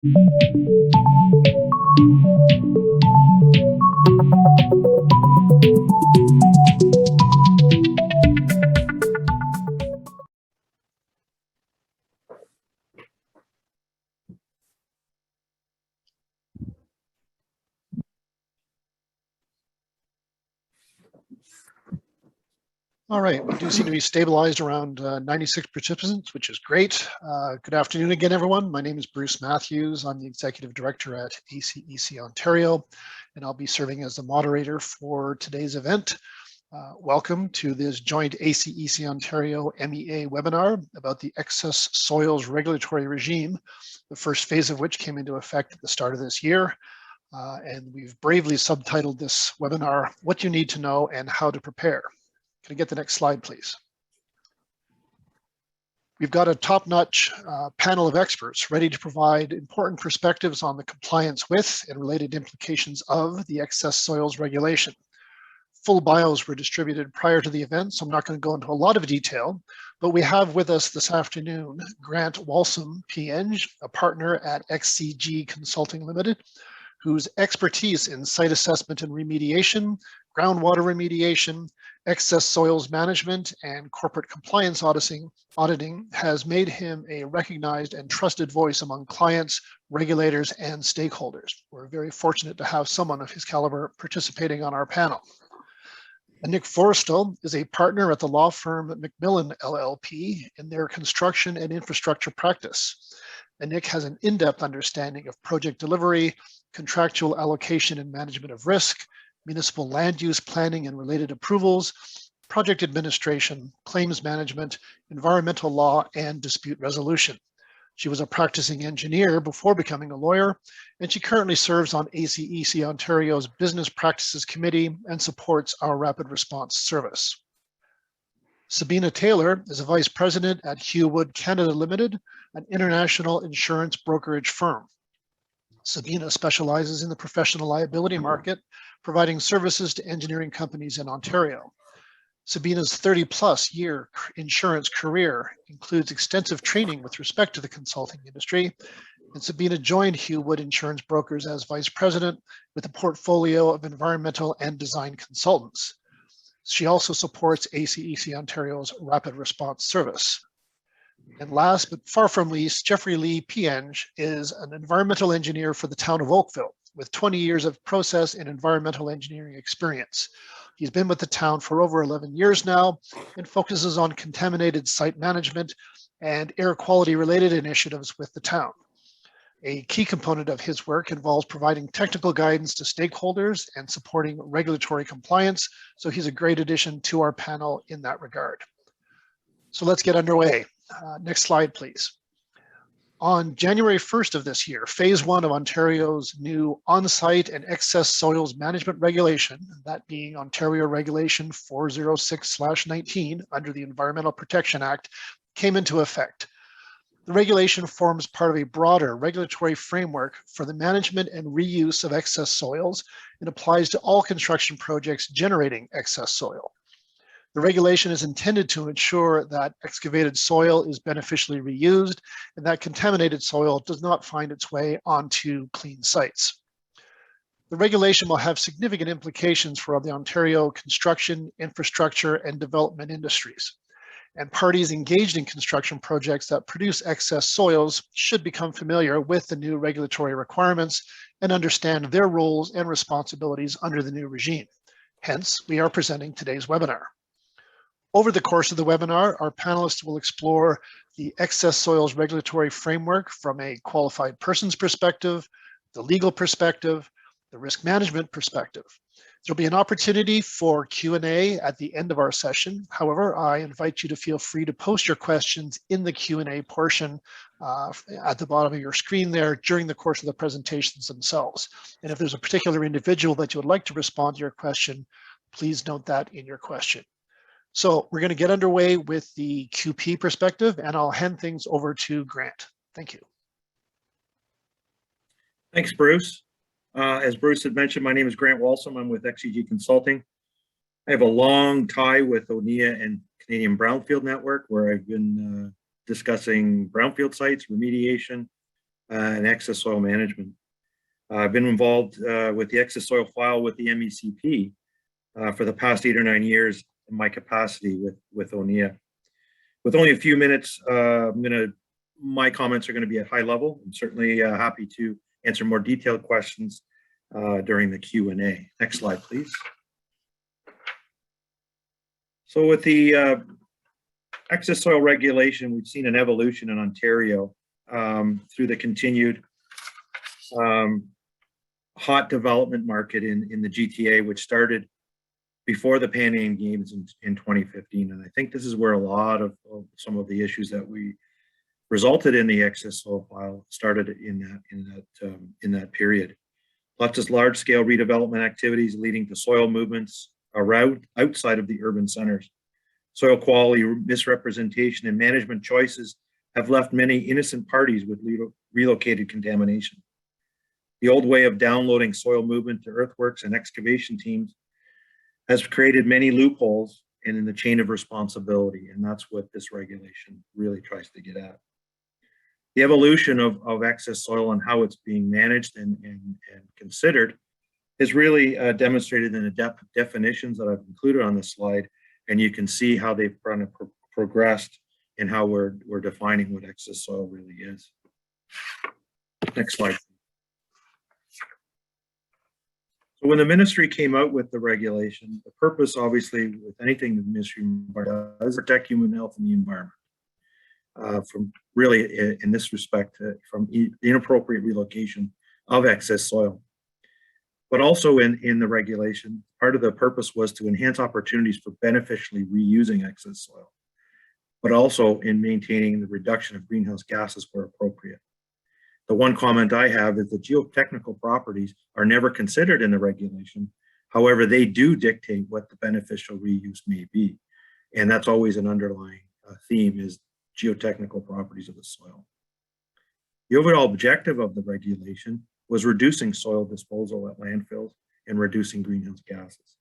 All right, we do seem to be stabilized around 96 participants, which is great. Good afternoon again, everyone. My name is Bruce Matthews. I'm the Executive Director at ACEC Ontario, and I'll be serving as the moderator for today's event. Welcome to this joint ACEC Ontario MEA webinar about the excess soils regulatory regime, the first phase of which came into effect at the start of this year. And we've bravely subtitled this webinar, What You Need to Know and How to Prepare. Can I get the next slide, please? We've got a top-notch panel of experts ready to provide important perspectives on the compliance with and related implications of the excess soils regulation. Full bios were distributed prior to the event, so I'm not going to go into a lot of detail, but we have with us this afternoon Grant Walsom, PEng, a partner at XCG Consulting Limited, whose expertise in site assessment and remediation, groundwater remediation, excess soils management, and corporate compliance auditing has made him a recognized and trusted voice among clients, regulators, and stakeholders. We're very fortunate to have someone of his caliber participating on our panel. Nick Forrestal is a partner at the law firm Macmillan LLP in their construction and infrastructure practice. And Nick has an in-depth understanding of project delivery, contractual allocation and management of risk, municipal land use planning and related approvals, project administration, claims management, environmental law, and dispute resolution. She was a practicing engineer before becoming a lawyer, and she currently serves on ACEC Ontario's Business Practices Committee and supports our Rapid Response Service. Sabina Taylor is a vice president at Hewwood Canada Limited, an international insurance brokerage firm. Sabina specializes in the professional liability market, providing services to engineering companies in Ontario. Sabina's 30-plus year insurance career includes extensive training with respect to the consulting industry, and Sabina joined Hewwood Insurance Brokers as vice president with a portfolio of environmental and design consultants. She also supports ACEC Ontario's Rapid Response Service. And last but far from least, Jeffrey Lee, PEng, is an environmental engineer for the town of Oakville with 20 years of process and environmental engineering experience. He's been with the town for over 11 years now and focuses on contaminated site management and air quality related initiatives with the town. A key component of his work involves providing technical guidance to stakeholders and supporting regulatory compliance, so he's a great addition to our panel in that regard. So let's get underway. Next slide, please. On January 1st of this year, phase 1 of Ontario's new on-site and excess soils management regulation, that being Ontario Regulation 406/19 under the Environmental Protection Act, came into effect. The regulation forms part of a broader regulatory framework for the management and reuse of excess soils and applies to all construction projects generating excess soil. The regulation is intended to ensure that excavated soil is beneficially reused and that contaminated soil does not find its way onto clean sites. The regulation will have significant implications for the Ontario construction, infrastructure, and development industries. And parties engaged in construction projects that produce excess soils should become familiar with the new regulatory requirements and understand their roles and responsibilities under the new regime. Hence, we are presenting today's webinar. Over the course of the webinar, our panelists will explore the excess soils regulatory framework from a qualified person's perspective, the legal perspective, the risk management perspective. There'll be an opportunity for Q&A at the end of our session. However, I invite you to feel free to post your questions in the Q&A portion at the bottom of your screen there during the course of the presentations themselves. And if there's a particular individual that you would like to respond to your question, please note that in your question. So we're going to get underway with the QP perspective, and I'll hand things over to Grant. Thank you. Thanks, Bruce. As Bruce had mentioned, my name is Grant Walsom. I'm with XCG Consulting. I have a long tie with ONEA and Canadian Brownfield Network, where I've been discussing brownfield sites, remediation, and excess soil management. I've been involved with the excess soil file with the MECP for the past 8 or 9 years in my capacity with ONEA. With only a few minutes, my comments are going to be at high level. I'm certainly happy to answer more detailed questions during the Q&A. Next slide, please. So with the excess soil regulation, we've seen an evolution in Ontario through the continued hot development market in the GTA, which started before the Pan Am Games in 2015. And I think this is where a lot of some of the issues that we resulted in the excess soil file started in that period. Lots of large-scale redevelopment activities leading to soil movements around outside of the urban centers. Soil quality misrepresentation and management choices have left many innocent parties with relocated contamination. The old way of downloading soil movement to earthworks and excavation teams has created many loopholes in the chain of responsibility, and that's what this regulation really tries to get at. The evolution of excess soil and how it's being managed and considered is really demonstrated in the definitions that I've included on this slide, and you can see how they've kind of progressed and how we're defining what excess soil really is. Next slide. So when the ministry came out with the regulation, the purpose, obviously, with anything the ministry does, protect human health and the environment from really, in this respect, from inappropriate relocation of excess soil. But also in the regulation, part of the purpose was to enhance opportunities for beneficially reusing excess soil, but also in maintaining the reduction of greenhouse gases where appropriate. The one comment I have is that geotechnical properties are never considered in the regulation. However, they do dictate what the beneficial reuse may be. And that's always an underlying theme, is geotechnical properties of the soil. The overall objective of the regulation was reducing soil disposal at landfills and reducing greenhouse gases.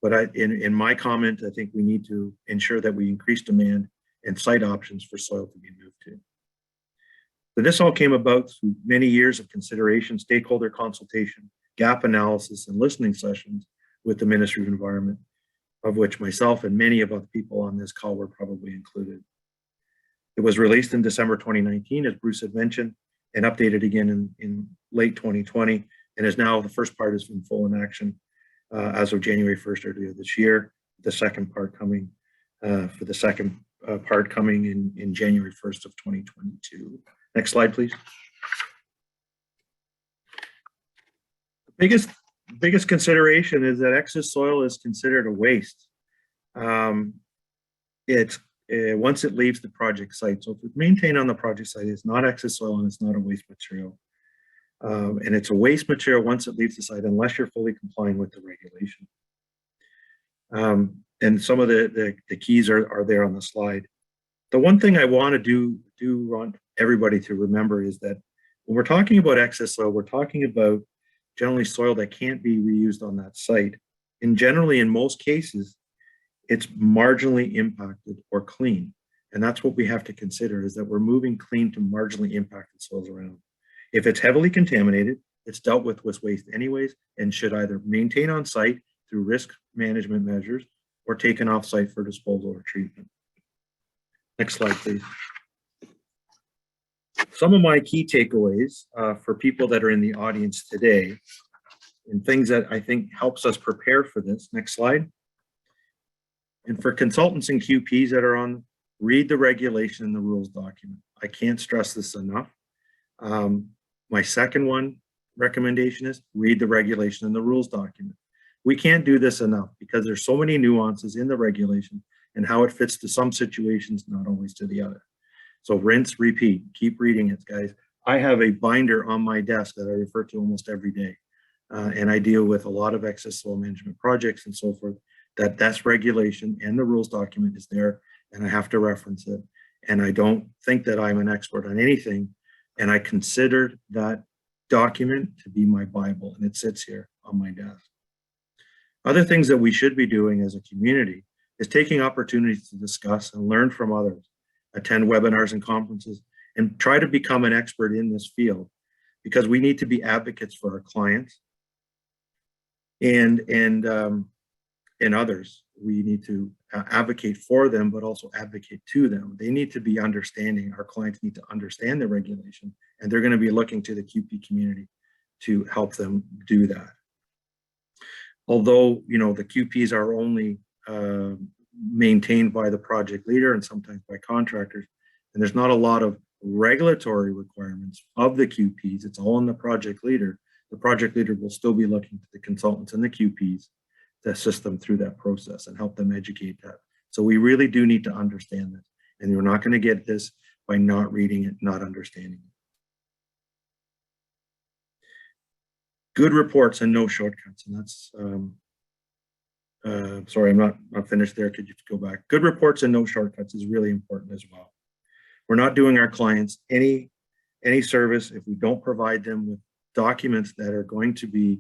But in my comment, I think we need to ensure that we increase demand and site options for soil to be moved to. So this all came about through many years of consideration, stakeholder consultation, gap analysis, and listening sessions with the Ministry of Environment, of which myself and many of other people on this call were probably included. It was released in December 2019, as Bruce had mentioned, and updated again in late 2020, and is now, the first part is in full in action as of January 1st earlier this year. The second part coming in January 1st of 2022. Next slide, please. The biggest consideration is that excess soil is considered a waste. Once it leaves the project site. So if it's maintained on the project site, it's not excess soil and it's not a waste material. And it's a waste material once it leaves the site, unless you're fully complying with the regulation. And some of the keys are there on the slide. The one thing I want to want everybody to remember is that when we're talking about excess soil, we're talking about generally soil that can't be reused on that site. And generally, in most cases, it's marginally impacted or clean. And that's what we have to consider, is that we're moving clean to marginally impacted soils around. If it's heavily contaminated, it's dealt with waste anyways, and should either maintain on site through risk management measures or taken off site for disposal or treatment. Next slide, please. Some of my key takeaways for people that are in the audience today, and things that I think helps us prepare for this. Next slide. And for consultants and QPs that are on, read the regulation and the rules document. I can't stress this enough. My second recommendation is read the regulation and the rules document. We can't do this enough because there's so many nuances in the regulation and how it fits to some situations, not always to the other. So rinse, repeat, keep reading it, guys. I have a binder on my desk that I refer to almost every day. And I deal with a lot of excess soil management projects and so forth. That's regulation and the rules document is there, and I have to reference it. And I don't think that I'm an expert on anything. And I considered that document to be my Bible, and it sits here on my desk. Other things that we should be doing as a community is taking opportunities to discuss and learn from others, attend webinars and conferences, and try to become an expert in this field, because we need to be advocates for our clients and others. We need to advocate for them, but also advocate to them. They need to be understanding, our clients need to understand the regulation, and they're going to be looking to the QP community to help them do that. Although, you know, the QPs are only maintained by the project leader and sometimes by contractors, and there's not a lot of regulatory requirements of the QPs. It's all in the project leader. The project leader will still be looking to the consultants and the QPs to assist them through that process and help them educate that. So we really do need to understand this, and you're not going to get this by not reading it, not understanding it. Good reports and no shortcuts, and that's sorry, I'm not finished there. Could you go back? Good reports and no shortcuts is really important as well. We're not doing our clients any service if we don't provide them with documents that are going to be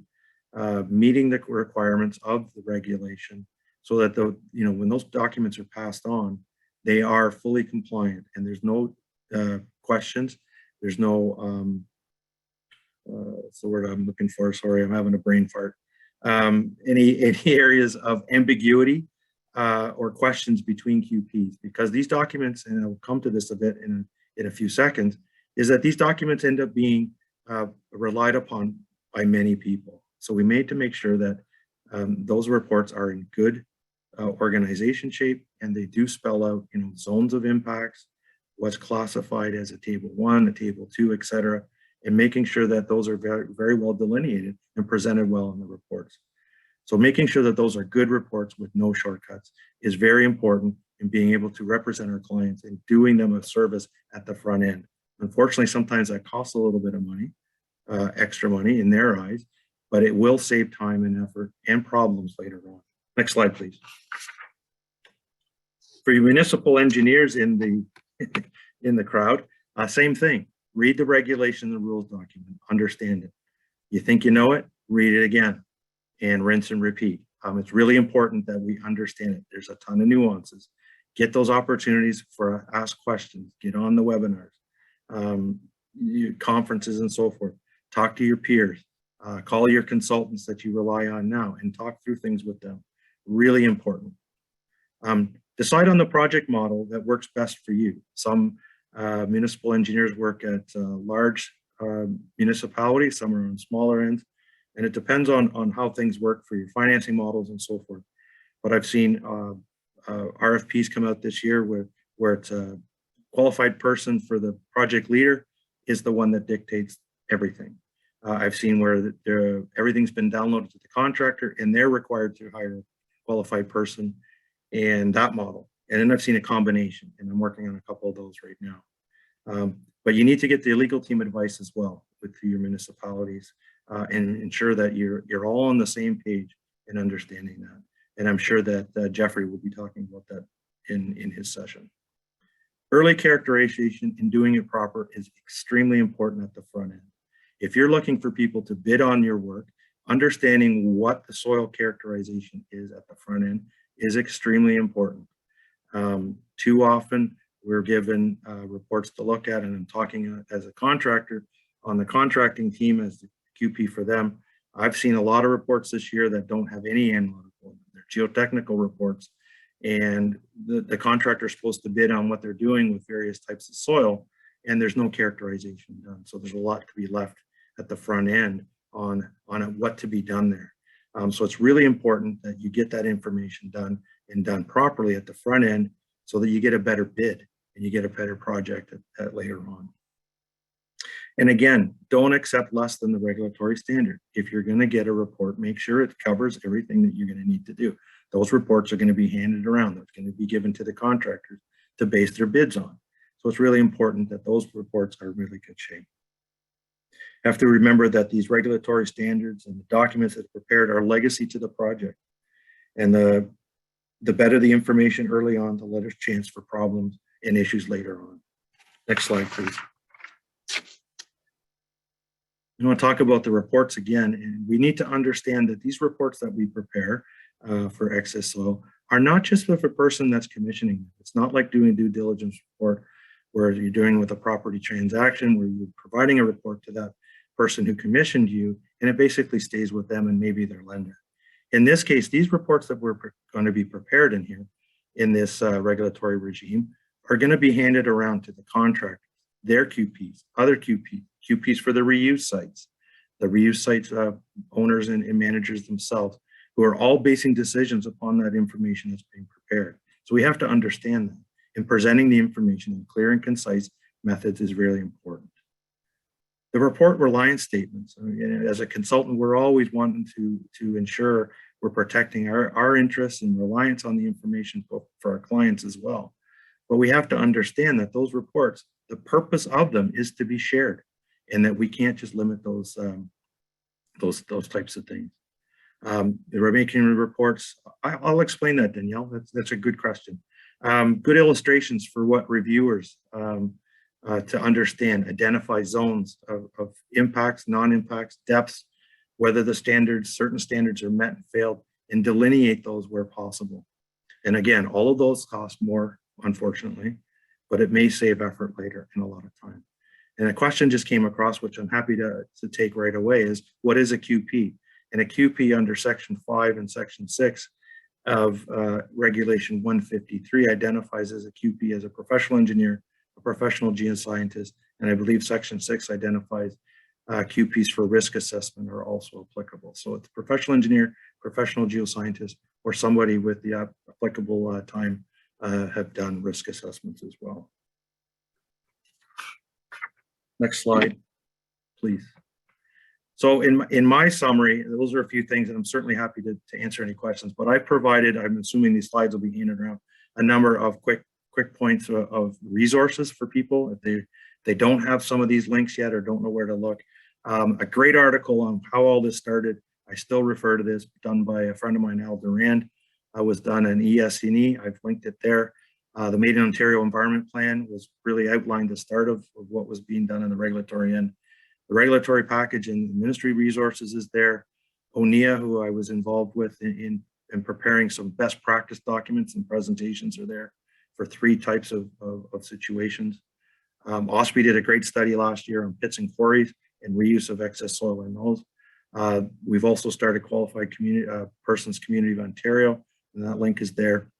meeting the requirements of the regulation, so that when those documents are passed on, they are fully compliant and there's no questions. There's no what's the word I'm looking for? Sorry, I'm having a brain fart. Any areas of ambiguity or questions between QPs, because these documents, and I'll come to this a bit in a few seconds, is that these documents end up being relied upon by many people. So we need to make sure that those reports are in good organization shape, and they do spell out, zones of impacts, what's classified as a table 1, a table 2, etc., and making sure that those are very, very well delineated and presented well in the reports. So making sure that those are good reports with no shortcuts is very important in being able to represent our clients and doing them a service at the front end. Unfortunately, sometimes that costs a little bit of money, extra money in their eyes, but it will save time and effort and problems later on. Next slide, please. For you municipal engineers in the crowd, same thing. Read the regulation, the rules document, understand it. You think you know it, read it again, and rinse and repeat. It's really important that we understand it. There's a ton of nuances. Get those opportunities for ask questions, get on the webinars, conferences and so forth. Talk to your peers, call your consultants that you rely on now and talk through things with them. Really important. Decide on the project model that works best for you. Some municipal engineers work at large municipalities, some are on smaller ends, and it depends on how things work for your financing models and so forth. But I've seen RFPs come out this year where it's a qualified person for the project leader is the one that dictates everything. I've seen where everything's been downloaded to the contractor and they're required to hire a qualified person and that model. And then I've seen a combination, and I'm working on a couple of those right now. But you need to get the legal team advice as well with your municipalities and ensure that you're all on the same page in understanding that. And I'm sure that Jeffrey will be talking about that in his session. Early characterization and doing it proper is extremely important at the front end. If you're looking for people to bid on your work, understanding what the soil characterization is at the front end is extremely important. Too often we're given reports to look at, and I'm talking as a contractor on the contracting team as the QP for them. I've seen a lot of reports this year that don't have any analytical. They're geotechnical reports, and the contractor is supposed to bid on what they're doing with various types of soil, and there's no characterization done. So there's a lot to be left at the front end on what to be done there. So it's really important that you get that information done and done properly at the front end so that you get a better bid and you get a better project at later on. And again, don't accept less than the regulatory standard. If you're going to get a report, make sure it covers everything that you're going to need to do. Those reports are going to be handed around. That's going to be given to the contractors to base their bids on. So it's really important that those reports are in really good shape. You have to remember that these regulatory standards and the documents that are prepared are legacy to the project. And the better the information early on, the less chance for problems and issues later on. Next slide, please. I want to talk about the reports again, and we need to understand that these reports that we prepare for excess soil are not just with a person that's commissioning them. It's not like doing a due diligence report where you're doing with a property transaction, where you're providing a report to that person who commissioned you, and it basically stays with them and maybe their lender. In this case, these reports that we're going to be prepared in here, in this regulatory regime, are going to be handed around to the contractors, their QPs, other QPs for the reuse sites, owners and managers themselves, who are all basing decisions upon that information that's being prepared. So we have to understand that. And presenting the information in clear and concise methods is really important. The report reliance statements. I mean, as a consultant, we're always wanting to ensure we're protecting our interests and reliance on the information for our clients as well. But we have to understand that those reports, the purpose of them is to be shared, and that we can't just limit those types of things. We're making reports. I'll explain that, Danielle. That's a good question. Good illustrations for what reviewers to understand, identify zones of impacts, non-impacts, depths, whether the certain standards are met and failed, and delineate those where possible. And again, all of those cost more, unfortunately, but it may save effort later and a lot of time. And a question just came across, which I'm happy to take right away, is what is a QP? And a QP under Section 5 and Section 6 of Regulation 153 identifies as a QP as a professional engineer, a professional geoscientist, and I believe Section 6 identifies QPs for risk assessment are also applicable. So it's professional engineer, professional geoscientist, or somebody with the applicable time have done risk assessments as well. Next slide, please. So in my summary, those are a few things, and I'm certainly happy to answer any questions, but I provided, I'm assuming these slides will be handed around, a number of quick points of resources for people if they don't have some of these links yet or don't know where to look. A great article on how all this started, I still refer to this, done by a friend of mine, Al Durand, was done in ES&E. I've linked it there. The Made in Ontario Environment Plan was really outlined the start of what was being done in the regulatory end. The regulatory package and ministry resources is there. ONEA, who I was involved with in preparing some best practice documents and presentations, are there for 3 types of situations. OSPI did a great study last year on pits and quarries and reuse of excess soil in those. We've also started Qualified Persons Community of Ontario, and that link is there.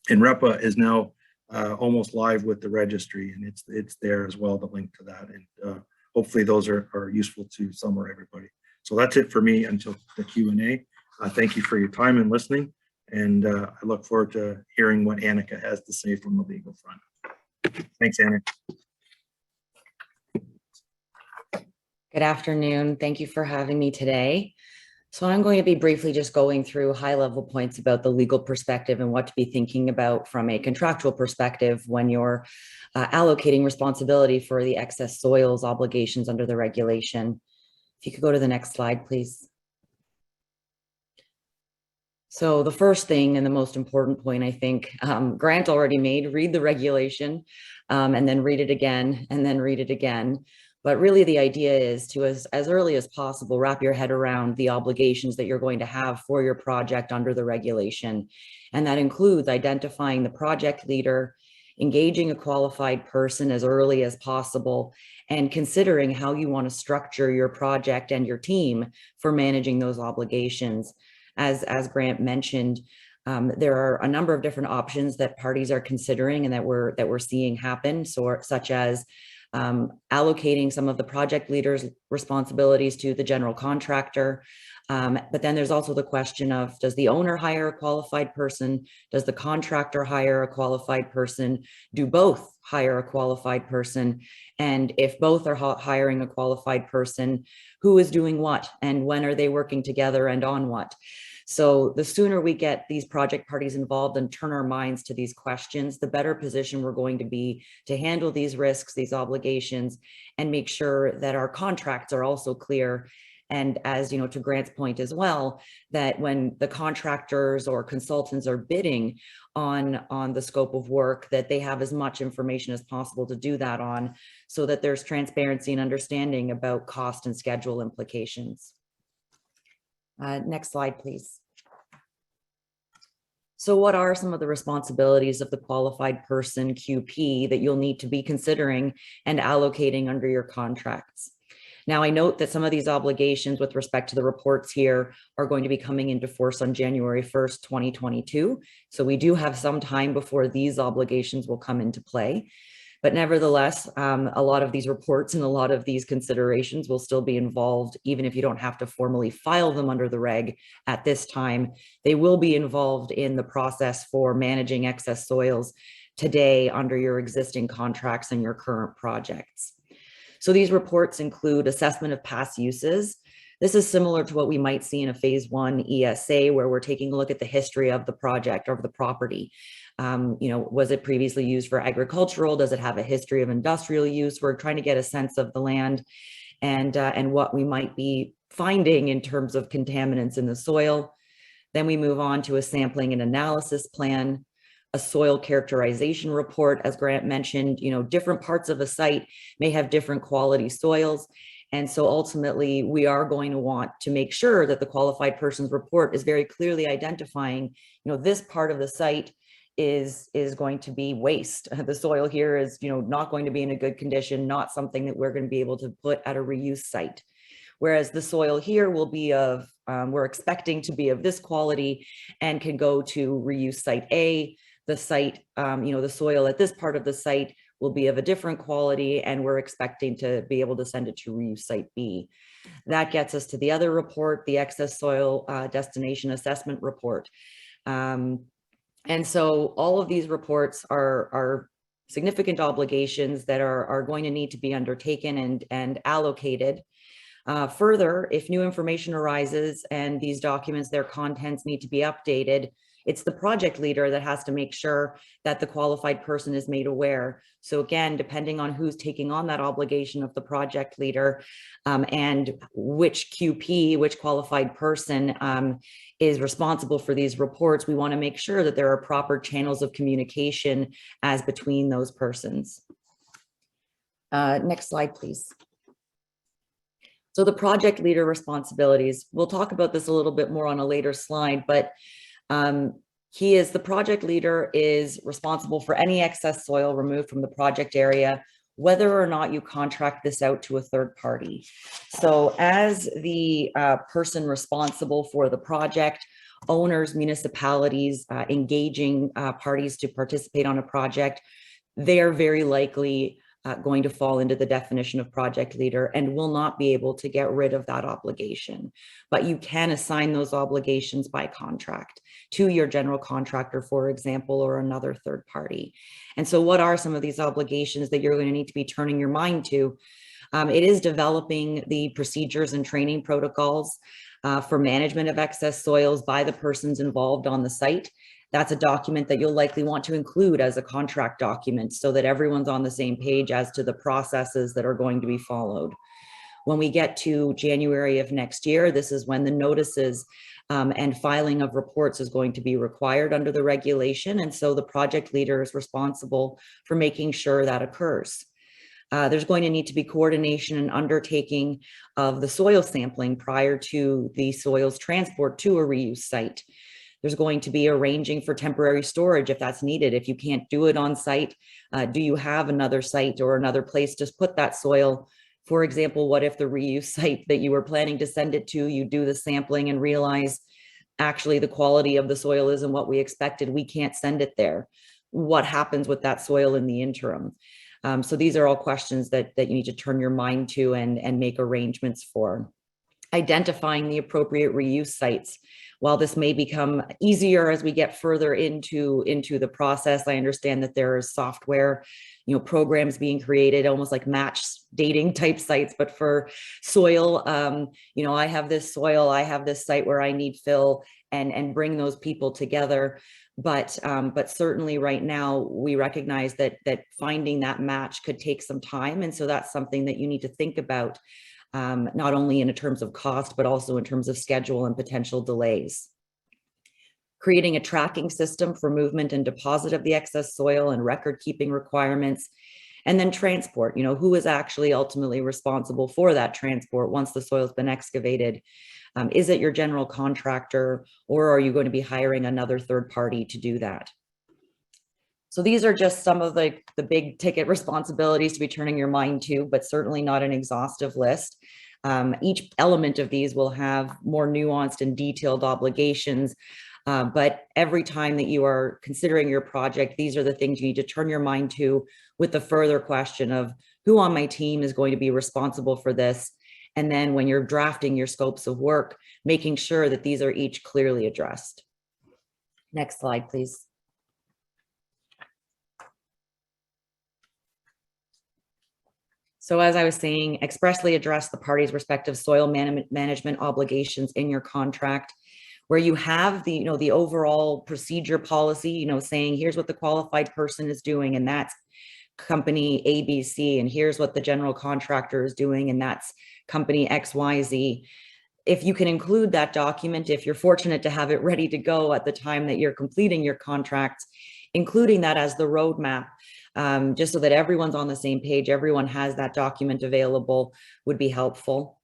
And REPA is now almost live with the registry, and it's there as well, the link to that. And hopefully those are useful to some or everybody. So that's it for me until the Q&A. Thank you for your time and listening. And I look forward to hearing what Annika has to say from the legal front. Thanks, Annika. Good afternoon. Thank you for having me today. So I'm going to be briefly just going through high-level points about the legal perspective and what to be thinking about from a contractual perspective when you're allocating responsibility for the excess soils obligations under the regulation. If you could go to the next slide, please. So the first thing and the most important point, I think, Grant already made, read the regulation and then read it again and then read it again. But really the idea is to, as early as possible, wrap your head around the obligations that you're going to have for your project under the regulation. And that includes identifying the project leader, engaging a qualified person as early as possible, and considering how you want to structure your project and your team for managing those obligations. As Grant mentioned, there are a number of different options that parties are considering and that we're seeing happen, such as allocating some of the project leaders' responsibilities to the general contractor. But then there's also the question of, does the owner hire a qualified person? Does the contractor hire a qualified person? Do both hire a qualified person? And if both are hiring a qualified person, who is doing what? And when are they working together and on what? So the sooner we get these project parties involved and turn our minds to these questions, the better position we're going to be to handle these risks, these obligations, and make sure that our contracts are also clear. And as you know, to Grant's point as well, that when the contractors or consultants are bidding on the scope of work, that they have as much information as possible to do that on, so that there's transparency and understanding about cost and schedule implications. Next slide, please. So what are some of the responsibilities of the qualified person QP that you'll need to be considering and allocating under your contracts? Now, I note that some of these obligations with respect to the reports here are going to be coming into force on January 1st, 2022. So we do have some time before these obligations will come into play. But nevertheless, a lot of these reports and a lot of these considerations will still be involved, even if you don't have to formally file them under the reg at this time. They will be involved in the process for managing excess soils today under your existing contracts and your current projects. So these reports include assessment of past uses. This is similar to what we might see in a phase 1 ESA, where we're taking a look at the history of the project or of the property. Was it previously used for agricultural? Does it have a history of industrial use? We're trying to get a sense of the land and what we might be finding in terms of contaminants in the soil. Then we move on to a sampling and analysis plan, a soil characterization report. As Grant mentioned, different parts of a site may have different quality soils. And so ultimately, we are going to want to make sure that the qualified person's report is very clearly identifying, this part of the site is going to be waste. The soil here is, not going to be in a good condition, not something that we're going to be able to put at a reuse site. Whereas the soil here will be of, we're expecting to be of this quality and can go to reuse site A. The site, the soil at this part of the site will be of a different quality, and we're expecting to be able to send it to reuse site B. That gets us to the other report, the excess soil destination assessment report. And so all of these reports are significant obligations that are going to need to be undertaken and allocated. Further, if new information arises and these documents, their contents need to be updated, it's the project leader that has to make sure that the qualified person is made aware. So again, depending on who's taking on that obligation of the project leader and which QP, which qualified person is responsible for these reports, we want to make sure that there are proper channels of communication as between those persons. Next slide, please. So the project leader responsibilities, we'll talk about this a little bit more on a later slide, but the project leader is responsible for any excess soil removed from the project area, whether or not you contract this out to a third party. So as the person responsible for the project, owners, municipalities, engaging parties to participate on a project, they are very likely going to fall into the definition of project leader and will not be able to get rid of that obligation. But you can assign those obligations by contract to your general contractor, for example, or another third party. And so what are some of these obligations that you're going to need to be turning your mind to? It is developing the procedures and training protocols for management of excess soils by the persons involved on the site. That's a document that you'll likely want to include as a contract document so that everyone's on the same page as to the processes that are going to be followed. When we get to January of next year, this is when the notices and filing of reports is going to be required under the regulation. And so the project leader is responsible for making sure that occurs. There's going to need to be coordination and undertaking of the soil sampling prior to the soil's transport to a reuse site. There's going to be arranging for temporary storage if that's needed. If you can't do it on site, do you have another site or another place to put that soil? For example, what if the reuse site that you were planning to send it to, you do the sampling and realize actually the quality of the soil isn't what we expected, we can't send it there. What happens with that soil in the interim? So these are all questions that you need to turn your mind to and make arrangements for. Identifying the appropriate reuse sites. While this may become easier as we get further into the process, I understand that there is software, programs being created, almost like match dating type sites, but for soil, I have this soil, I have this site where I need fill, and bring those people together. But certainly right now we recognize that finding that match could take some time, and so that's something that you need to think about. Not only in terms of cost, but also in terms of schedule and potential delays. Creating a tracking system for movement and deposit of the excess soil and record keeping requirements. And then transport, who is actually ultimately responsible for that transport once the soil's been excavated? Is it your general contractor, or are you going to be hiring another third party to do that? So these are just some of the big ticket responsibilities to be turning your mind to, but certainly not an exhaustive list. Each element of these will have more nuanced and detailed obligations. But every time that you are considering your project, these are the things you need to turn your mind to, with the further question of who on my team is going to be responsible for this. And then when you're drafting your scopes of work, making sure that these are each clearly addressed. Next slide, please. So as I was saying, expressly address the parties' respective soil management obligations in your contract, where you have the, the overall procedure policy, saying here's what the qualified person is doing, and that's company ABC, and here's what the general contractor is doing, and that's company XYZ. If you can include that document, if you're fortunate to have it ready to go at the time that you're completing your contract, including that as the roadmap, just so that everyone's on the same page, everyone has that document available, would be helpful.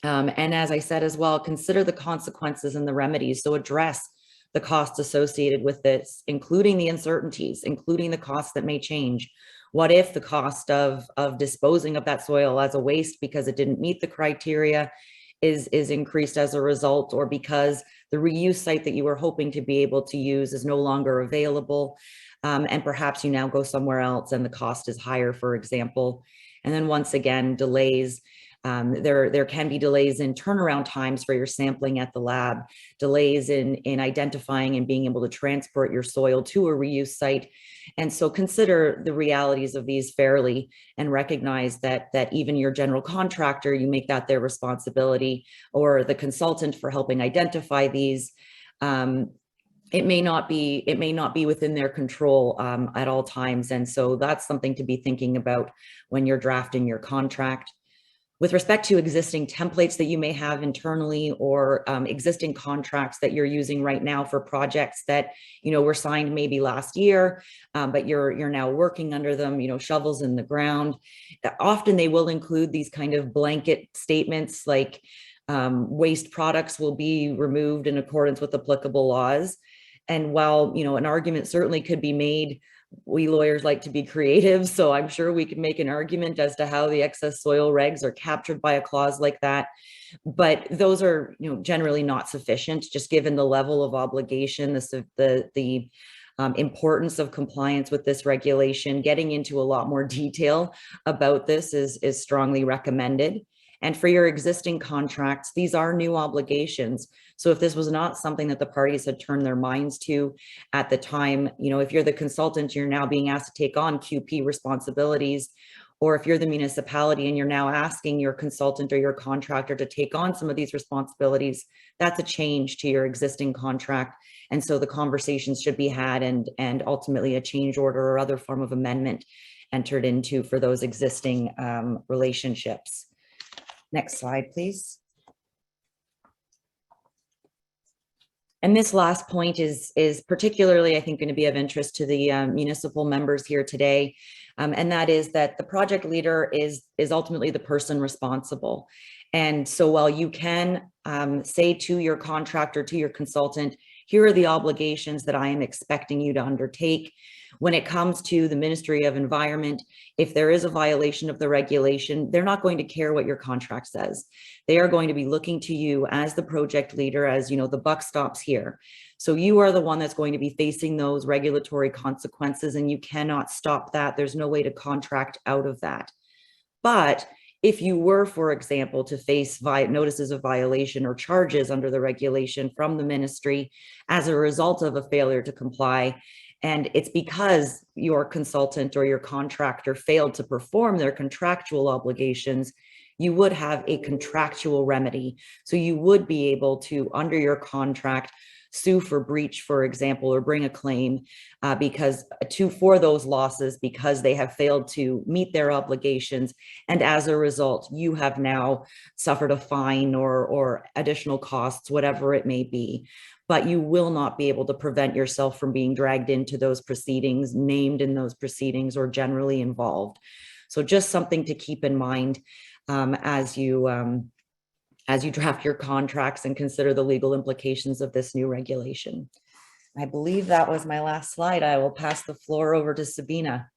And as I said as well, consider the consequences and the remedies. So address the costs associated with this, including the uncertainties, including the costs that may change. What if the cost of disposing of that soil as a waste because it didn't meet the criteria is increased as a result, or because the reuse site that you were hoping to be able to use is no longer available, and perhaps you now go somewhere else and the cost is higher, for example. And then once again, delays. There can be delays in turnaround times for your sampling at the lab, delays in identifying and being able to transport your soil to a reuse site. And so consider the realities of these fairly, and recognize that even your general contractor, you make that their responsibility, or the consultant for helping identify these. It may not be within their control at all times. And so that's something to be thinking about when you're drafting your contract. With respect to existing templates that you may have internally, or existing contracts that you're using right now for projects that were signed maybe last year, but you're now working under them, shovels in the ground. Often they will include these kind of blanket statements like waste products will be removed in accordance with applicable laws. And while an argument certainly could be made, we lawyers like to be creative, so I'm sure we could make an argument as to how the excess soil regs are captured by a clause like that. But those are generally not sufficient, just given the level of obligation, the importance of compliance with this regulation. Getting into a lot more detail about this is strongly recommended. And for your existing contracts, these are new obligations. So if this was not something that the parties had turned their minds to at the time, if you're the consultant, you're now being asked to take on QP responsibilities, or if you're the municipality and you're now asking your consultant or your contractor to take on some of these responsibilities, that's a change to your existing contract. And so the conversations should be had, and ultimately a change order or other form of amendment entered into for those existing relationships. Next slide, please. And this last point is particularly, I think, going to be of interest to the municipal members here today. And that is that the project leader is ultimately the person responsible. And so while you can say to your contractor, to your consultant, here are the obligations that I am expecting you to undertake. When it comes to the Ministry of Environment, if there is a violation of the regulation, they're not going to care what your contract says. They are going to be looking to you as the project leader, as the buck stops here. So you are the one that's going to be facing those regulatory consequences, and you cannot stop that. There's no way to contract out of that. But if you were, for example, to face notices of violation or charges under the regulation from the ministry as a result of a failure to comply, and it's because your consultant or your contractor failed to perform their contractual obligations, you would have a contractual remedy. So you would be able to, under your contract, sue for breach, for example, or bring a claim for those losses because they have failed to meet their obligations. And as a result, you have now suffered a fine or additional costs, whatever it may be. But you will not be able to prevent yourself from being dragged into those proceedings, named in those proceedings, or generally involved. So just something to keep in mind as you draft your contracts and consider the legal implications of this new regulation. I believe that was my last slide. I will pass the floor over to Sabina.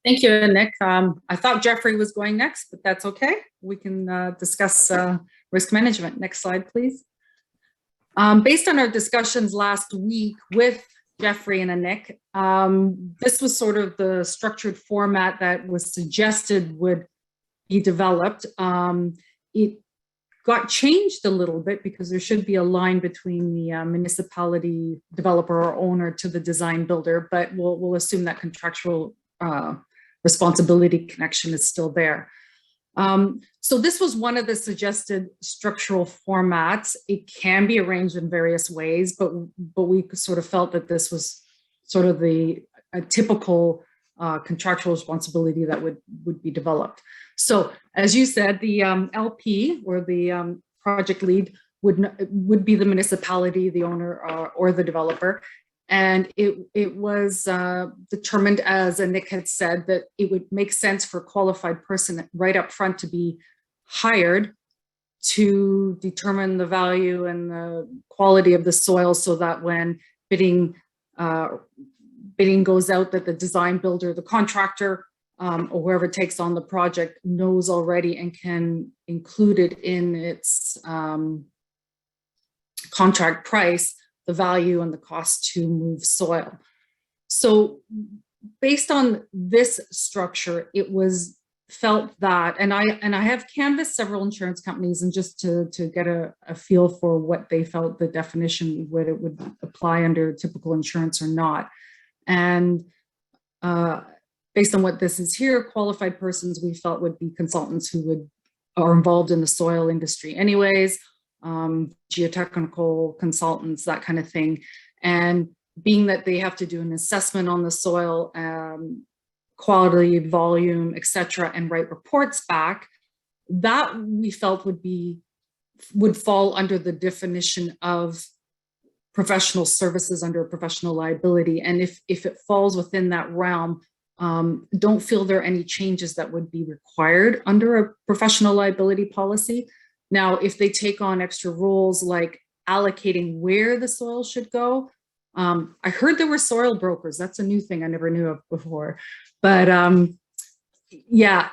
Thank you, Nick. I thought Jeffrey was going next, but that's okay. We can discuss risk management. Next slide, please. Based on our discussions last week with Jeffrey and Nick, this was sort of the structured format that was suggested would be developed. It got changed a little bit because there should be a line between the municipality developer or owner to the design builder, but we'll assume that contractual responsibility connection is still there. So this was one of the suggested structural formats. It can be arranged in various ways, but we sort of felt that this was sort of a typical contractual responsibility that would be developed. So as you said, the LP or the project lead would be the municipality, the owner, or the developer. And it was determined, as Nick had said, that it would make sense for a qualified person right up front to be hired to determine the value and the quality of the soil, so that when bidding goes out, that the design builder, the contractor, or whoever takes on the project knows already and can include it in its contract price, the value and the cost to move soil. So based on this structure, it was felt that, and I have canvassed several insurance companies, and just to get a feel for what they felt the definition, whether it would apply under typical insurance or not. And based on what this is here, qualified persons we felt would be consultants who are involved in the soil industry anyways, geotechnical consultants, that kind of thing. And being that they have to do an assessment on the soil, quality, volume, etc., and write reports back, that we felt would fall under the definition of professional services under professional liability. And if it falls within that realm, don't feel there are any changes that would be required under a professional liability policy. Now, if they take on extra roles like allocating where the soil should go, I heard there were soil brokers. That's a new thing I never knew of before. But yeah,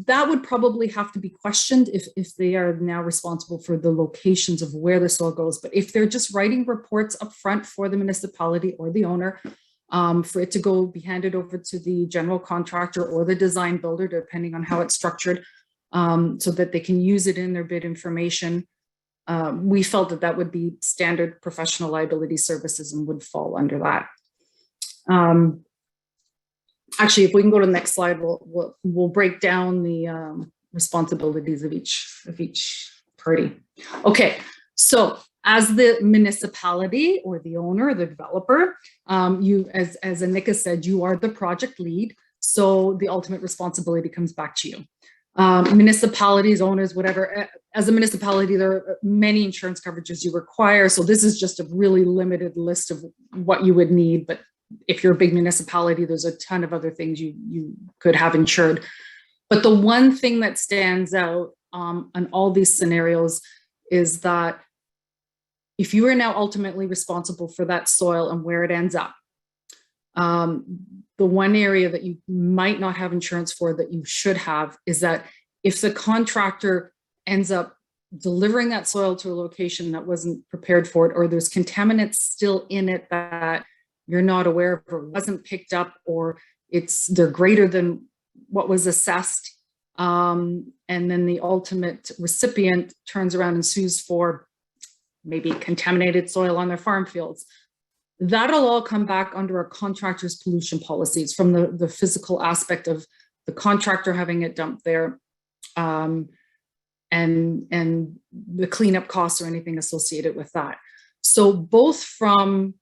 that would probably have to be questioned if they are now responsible for the locations of where the soil goes. But if they're just writing reports up front for the municipality or the owner, for it to be handed over to the general contractor or the design builder, depending on how it's structured, so that they can use it in their bid information. We felt that would be standard professional liability services and would fall under that. Actually, if we can go to the next slide, we'll break down the responsibilities of each party. Okay, so as the municipality or the owner or the developer, you, as Anika said, you are the project lead. So the ultimate responsibility comes back to you. Municipalities, owners, whatever. As a municipality, there are many insurance coverages you require. So this is just a really limited list of what you would need. But if you're a big municipality, there's a ton of other things you could have insured. But the one thing that stands out on all these scenarios is that if you are now ultimately responsible for that soil and where it ends up, the one area that you might not have insurance for that you should have is that if the contractor ends up delivering that soil to a location that wasn't prepared for it, or there's contaminants still in it that you're not aware of or wasn't picked up, or they're greater than what was assessed, and then the ultimate recipient turns around and sues for maybe contaminated soil on their farm fields, that'll all come back under a contractor's pollution policies from the physical aspect of the contractor having it dumped there, and the cleanup costs or anything associated with that. So both from,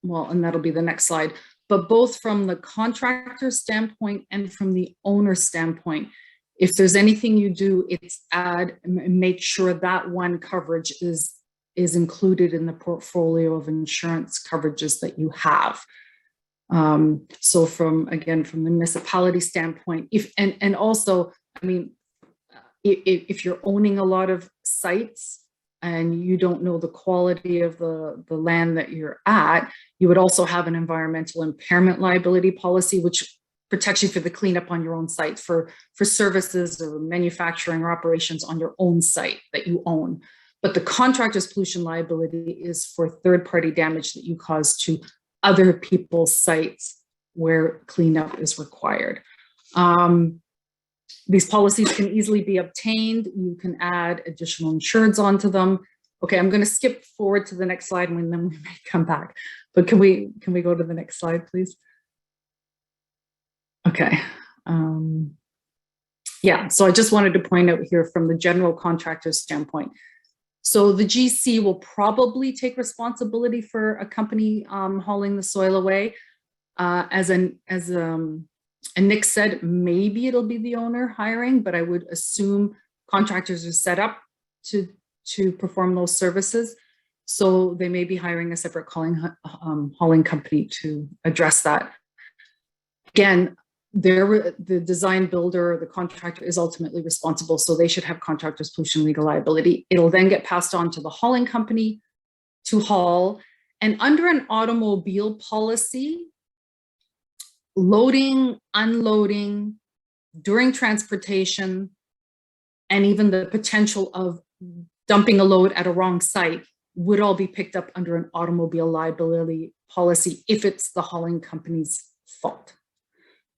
well, and that'll be the next slide, but both from the contractor standpoint and from the owner standpoint, if there's anything you do, it's add and make sure that one coverage is included in the portfolio of insurance coverages that you have. So from the municipality standpoint, and also, I mean, if you're owning a lot of sites and you don't know the quality of the land that you're at, you would also have an environmental impairment liability policy, which protects you for the cleanup on your own site for services or manufacturing or operations on your own site that you own. But the contractor's pollution liability is for third-party damage that you cause to other people's sites where cleanup is required. These policies can easily be obtained. You can add additional insureds onto them. Okay, I'm going to skip forward to the next slide and then we may come back. But can we go to the next slide, please? Okay. Yeah, so I just wanted to point out here from the general contractor's standpoint. So the GC will probably take responsibility for a company hauling the soil away. And Nick said, maybe it'll be the owner hiring, but I would assume contractors are set up to perform those services. So they may be hiring a separate hauling company to address that. Again, the design builder or the contractor is ultimately responsible, so they should have contractor's pollution legal liability. It'll then get passed on to the hauling company to haul. And under an automobile policy, loading, unloading, during transportation, and even the potential of dumping a load at a wrong site would all be picked up under an automobile liability policy if it's the hauling company's fault.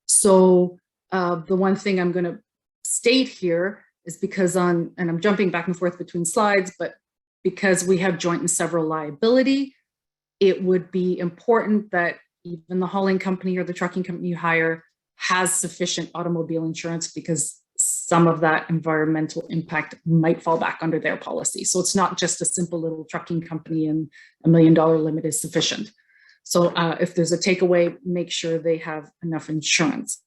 So the one thing I'm going to state here is because and I'm jumping back and forth between slides, but because we have joint and several liability, it would be important that even the hauling company or the trucking company you hire has sufficient automobile insurance, because some of that environmental impact might fall back under their policy. So it's not just a simple little trucking company and $1 million limit is sufficient. So if there's a takeaway, make sure they have enough insurance.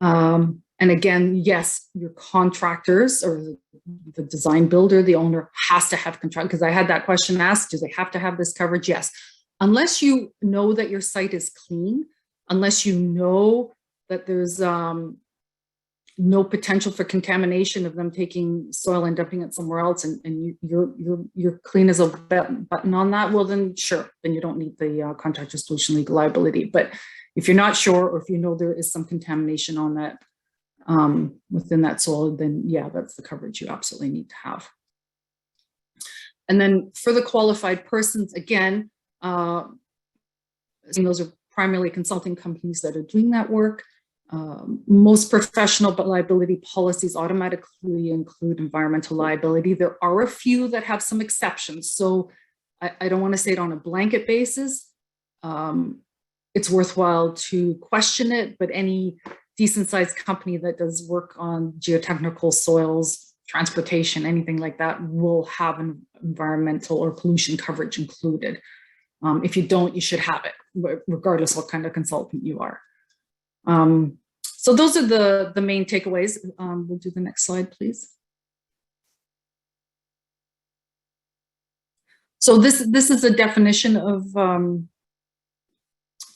And again, yes, your contractors or the design builder, the owner has to have control, because I had that question asked, do they have to have this coverage? Yes. Unless you know that your site is clean, unless you know that there's no potential for contamination of them taking soil and dumping it somewhere else, and you're clean as a button on that, well then sure, then you don't need the contractor's pollution legal liability. But if you're not sure, or if you know there is some contamination on that within that soil, then yeah, that's the coverage you absolutely need to have. And then for the qualified persons, again, those are primarily consulting companies that are doing that work. Most professional but liability policies automatically include environmental liability. There are a few that have some exceptions. So I don't want to say it on a blanket basis. It's worthwhile to question it, but any decent sized company that does work on geotechnical soils, transportation, anything like that will have an environmental or pollution coverage included. If you don't, you should have it, regardless what kind of consultant you are. So those are the main takeaways. We'll do the next slide, please. So this is a definition of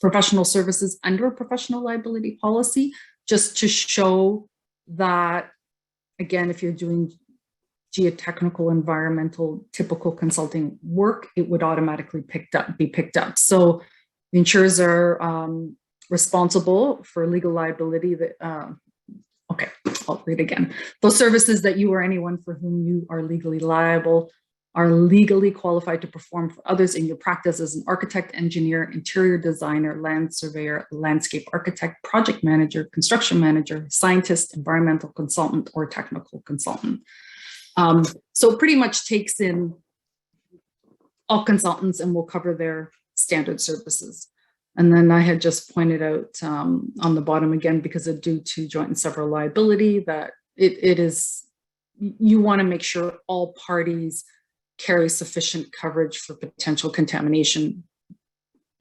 professional services under a professional liability policy, just to show that, again, if you're doing geotechnical, environmental, typical consulting work, it would automatically be picked up. So the insurers are responsible for legal liability that, okay, I'll read again. Those services that you or anyone for whom you are legally liable are legally qualified to perform for others in your practice as an architect, engineer, interior designer, land surveyor, landscape architect, project manager, construction manager, scientist, environmental consultant, or technical consultant. So it pretty much takes in all consultants and will cover their standard services. And then I had just pointed out on the bottom again, because of due to joint and several liability, that it is, you want to make sure all parties carry sufficient coverage for potential contamination,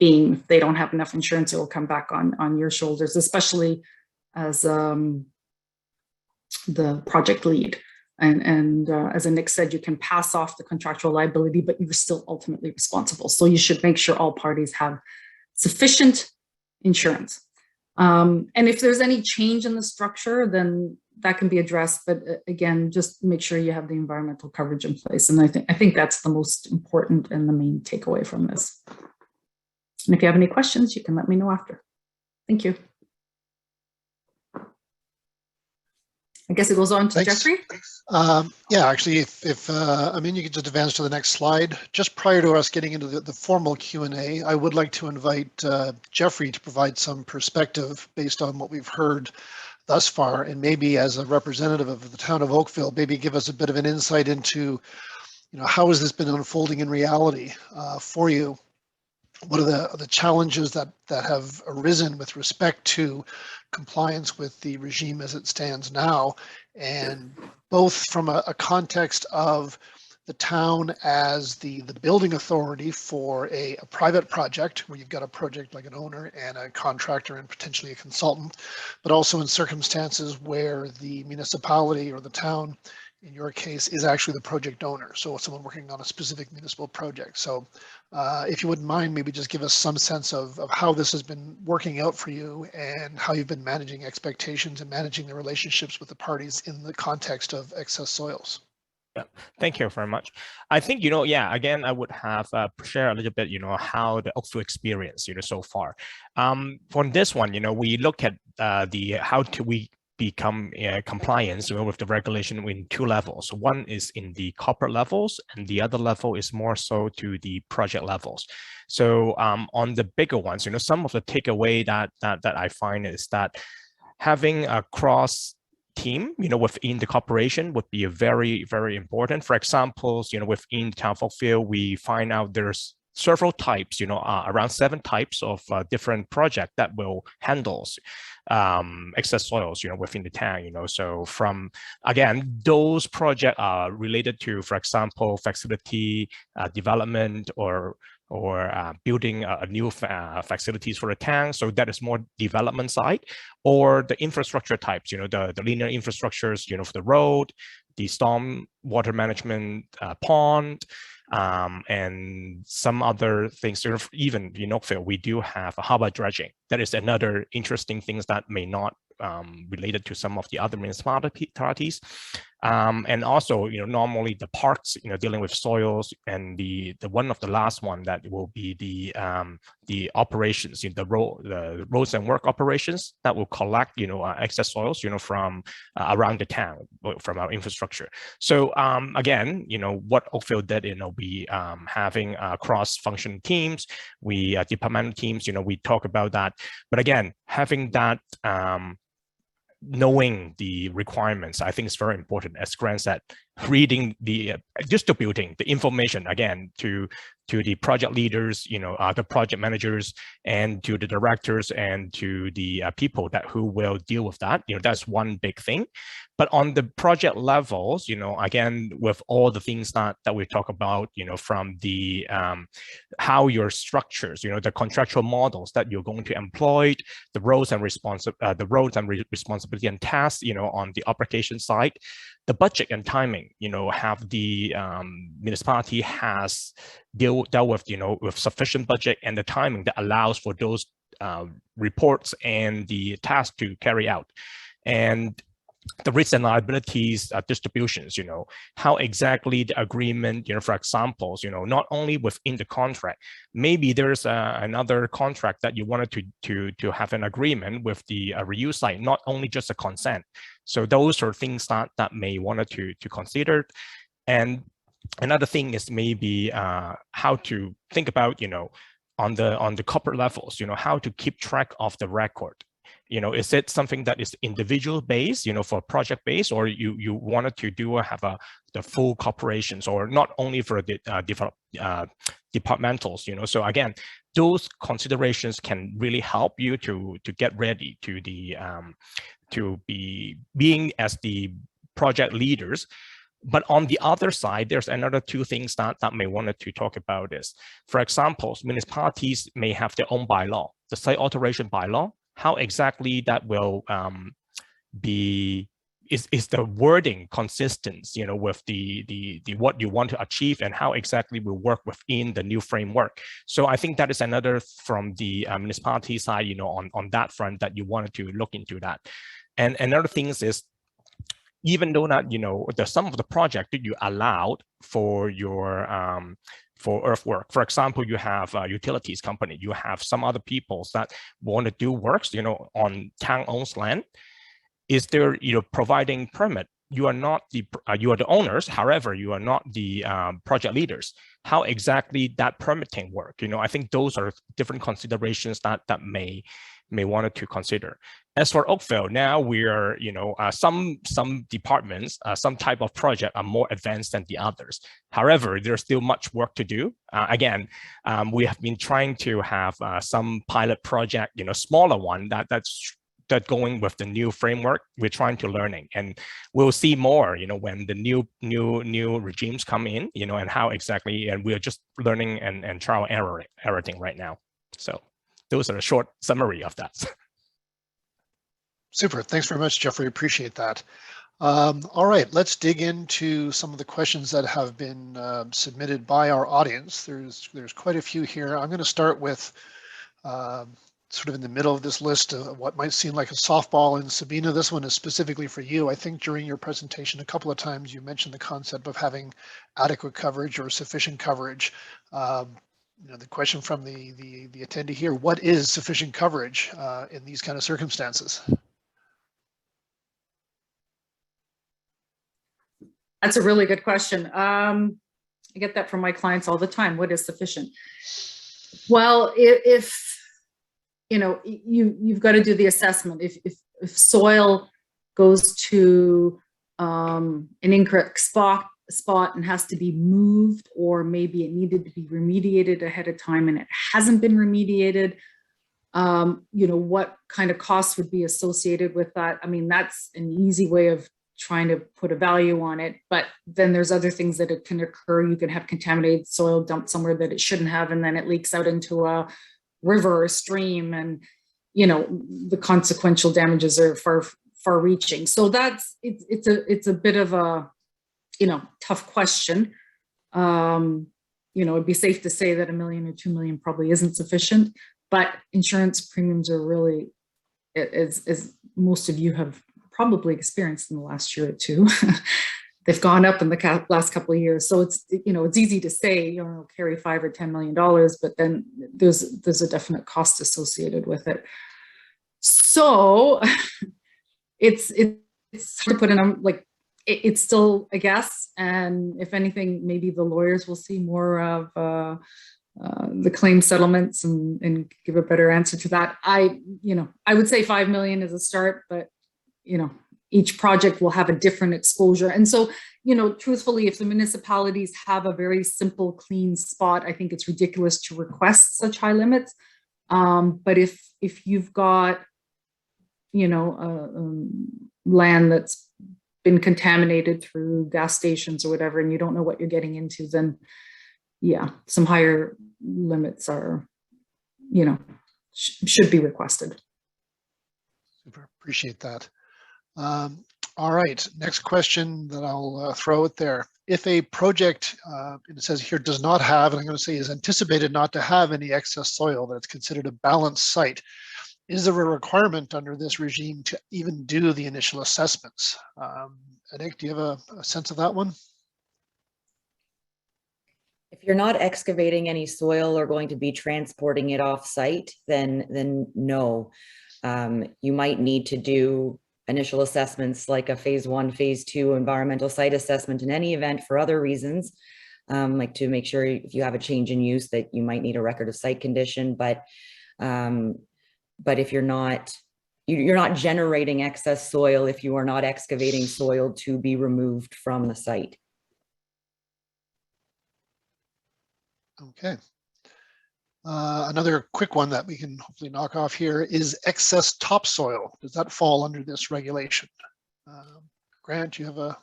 being if they don't have enough insurance, it will come back on your shoulders, especially as the project lead. And as Nick said, you can pass off the contractual liability, but you're still ultimately responsible. So you should make sure all parties have sufficient insurance. And if there's any change in the structure, then that can be addressed. But again, just make sure you have the environmental coverage in place. And I think that's the most important and the main takeaway from this. And if you have any questions, you can let me know after. Thank you. I guess it goes on to Thanks. Jeffrey. Yeah, actually, if I mean, you could just advance to the next slide. Just prior to us getting into the formal Q&A, I would like to invite Jeffrey to provide some perspective based on what we've heard thus far, and maybe as a representative of the town of Oakville, maybe give us a bit of an insight into, how has this been unfolding in reality for you? What are the challenges that have arisen with respect to compliance with the regime as it stands now, and both from a context of the town as the building authority for a private project, where you've got a project like an owner and a contractor and potentially a consultant, but also in circumstances where the municipality or the town, in your case, is actually the project owner. So someone working on a specific municipal project. So if you wouldn't mind, maybe just give us some sense of how this has been working out for you and how you've been managing expectations and managing the relationships with the parties in the context of excess soils. Yeah, thank you very much. I think, yeah, again, I would have share a little bit, how the Oakville experience, so far. For this one, we look at how do we become compliance with the regulation in two levels. One is in the corporate levels, and the other level is more so to the project levels. So on the bigger ones, some of the takeaway that I find is that having a cross team, within the corporation would be a very, very important. For example, within the town of Oakville, we find out there's several types, around 7 types of different projects that will handle excess soils, within the town, So from, again, those projects are related to, for example, facility development or building a new facilities for the town. So that is more development side, or the infrastructure types, the linear infrastructures, for the road, the storm water management pond, and some other things. Even in Oakville, we do have a harbor dredging. That is another interesting things that may not related to some of the other municipalities. And also, normally the parks, dealing with soils, and the one of the last one that will be the operations, the roads and work operations that will collect, excess soils, from around the town, from our infrastructure. So again, what Oakville did, we having cross-function teams, we departmental teams, we talk about that. But again, having that knowing the requirements, I think is very important. As Grant said, reading distributing the information again to the project leaders, the project managers, and to the directors, and to the people who will deal with that. That's one big thing. But on the project levels, again, with all the things that we talk about, from the how your structures, the contractual models that you're going to employ, the roles and responsibility and tasks, on the application side, the budget and timing, have the municipality has dealt with, with sufficient budget and the timing that allows for those reports and the tasks to carry out. And the risks and liabilities distributions, how exactly the agreement, for examples, not only within the contract, maybe there's another contract that you wanted to have an agreement with the reuse site, not only just a consent. So those are things that may wanted to consider. And another thing is maybe how to think about, on the corporate levels, how to keep track of the record. Is it something that is individual based, for project based, or you wanted to have the full corporations, or not only for the departmentals, so again, those considerations can really help you to get ready to the to be being as the project leaders. But on the other side, there's another two things that may wanted to talk about is, for example, municipalities may have their own bylaw, the site alteration bylaw. How exactly that will be, is the wording consistent, with the what you want to achieve, and how exactly will work within the new framework. So I think that is another from the municipality side, on that front, that you wanted to look into that. And another thing is, even though not, the some of the project that you allowed for your for earthwork, for example, you have a utilities company, you have some other people that want to do works, on town-owned land. Is there, providing permit? You are not the you are the owners. However, you are not the project leaders. How exactly that permitting work? I think those are different considerations that may wanted to consider. As for Oakville, now we are, some departments, some type of project are more advanced than the others. However, there's still much work to do. Again, we have been trying to have some pilot project, smaller one that's going with the new framework. We're trying to learning, and we'll see more, when the new regimes come in, and how exactly, and we're just learning and trial erroring right now. So those are a short summary of that. Super. Thanks very much, Jeffrey. Appreciate that. All right, let's dig into some of the questions that have been submitted by our audience. There's quite a few here. I'm going to start with sort of in the middle of this list, what might seem like a softball. And Sabina, this one is specifically for you. I think during your presentation, a couple of times you mentioned the concept of having adequate coverage or sufficient coverage. The question from the attendee here, what is sufficient coverage in these kind of circumstances? That's a really good question. I get that from my clients all the time. What is sufficient? Well, if you've got to do the assessment. If soil goes to an incorrect spot and has to be moved, or maybe it needed to be remediated ahead of time and it hasn't been remediated, what kind of costs would be associated with that? I mean, that's an easy way of trying to put a value on it, but then there's other things that it can occur. You can have contaminated soil dumped somewhere that it shouldn't have, and then it leaks out into a river or stream, and the consequential damages are far reaching. So it's a bit of a tough question. It'd be safe to say that $1 million or $2 million probably isn't sufficient, but insurance premiums are really, as most of you have probably experienced in the last year or two, they've gone up in the last couple of years. So it's easy to say, carry $5 or $10 million, but then there's a definite cost associated with it. So it's hard to put in, it's still a guess. And if anything, maybe the lawyers will see more of the claim settlements and give a better answer to that. I would say 5 million is a start, but each project will have a different exposure. And so, truthfully, if the municipalities have a very simple, clean spot, I think it's ridiculous to request such high limits. But if you've got, land that's been contaminated through gas stations or whatever, and you don't know what you're getting into, then yeah, some higher limits are, should be requested. Super, appreciate that. All right, next question that I'll throw out there. If a project, it says here, does not have, and I'm going to say is anticipated not to have any excess soil, that it's considered a balanced site, is there a requirement under this regime to even do the initial assessments? Anik, do you have a sense of that one? If you're not excavating any soil or going to be transporting it off site, then no. You might need to do initial assessments like a phase 1, phase 2 environmental site assessment in any event for other reasons, like to make sure if you have a change in use that you might need a record of site condition. But if you're not generating excess soil if you are not excavating soil to be removed from the site. Okay. Another quick one that we can hopefully knock off here is excess topsoil. Does that fall under this regulation? Grant, you have a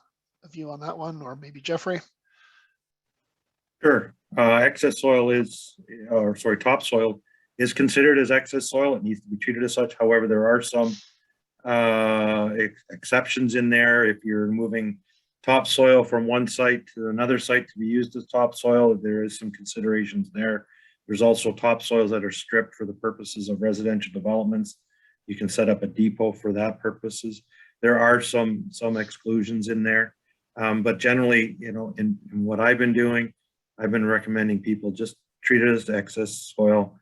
view on that one, or maybe Jeffrey? Sure. Excess soil is, or sorry, topsoil is considered as excess soil. It needs to be treated as such. However, there are some exceptions in there. If you're moving topsoil from one site to another site to be used as topsoil, there is some considerations there. There's also topsoils that are stripped for the purposes of residential developments. You can set up a depot for that purposes. There are some exclusions in there, but generally, you know, in what I've been doing, I've been recommending people just treat it as excess soil,